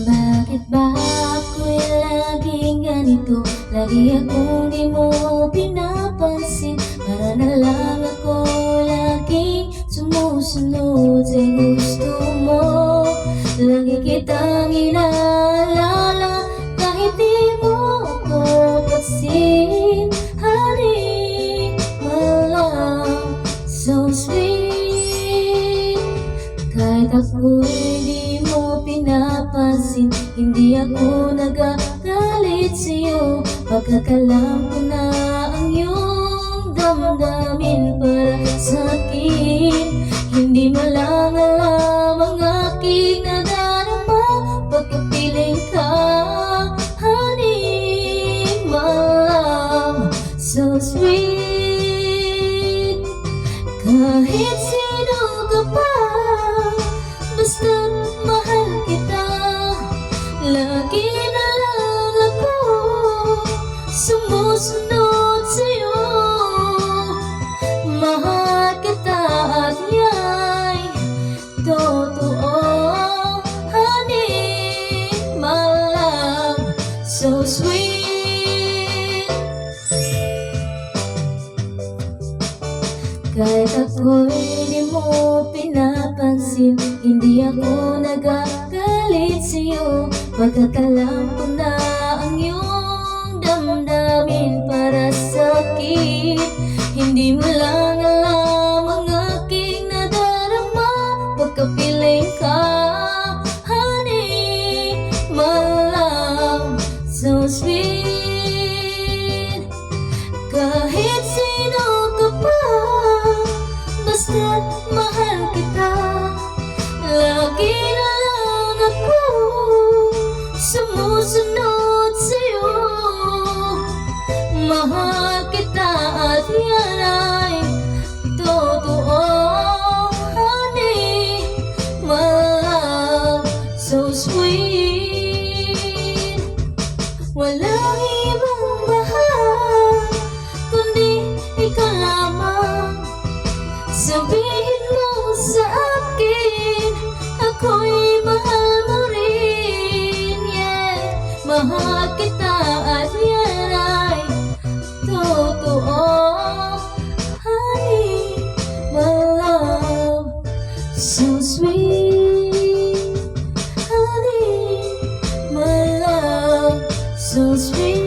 Bakit ba ako'y laging ganito? Lagi akong di mo pinapansin. Para na lang ako laging sumusunod sa gusto mo. Lagi kitang inaalala kahit di mo ako pansin. Honey, my love, so sweet. Kahit ako'y di mo pinapansin, hindi ako nagagalit sa'yo. Pagkakalam ko na ang iyong damdamin para sa'kin. Hindi mo lang alam ang aking nadarama pagkapiling ka. Honey, my love, so sweet. Kahit sino ka pa, basta't mahal kita. Lagi na lang ako sumusunod sa'yo. Mahal kita at ya'y totoo. Honey, my love, so sweet. Kahit ako'y di mo pinapansin, hindi ako nagagalit sa'yo. Pagkakalam ko na ang iyong damdamin para sa'kin. Hindi mo lang alam ang aking nadarama pagkapiling ka. Honey, my love, so sweet. Kahit sino ka pa, basta't mahal kita. Lagi na lang ako sumusunod sa'yo. Mahal kita at yan ay totoo. Honey, my love, so sweet. Walang ibang mahal kundi ikaw lamang. Sabihin mo sa akin, ako'y mahal mo rin, yeah. Mahal kita at yan ay totoo. Honey, my love, so sweet. Honey, my love, so sweet.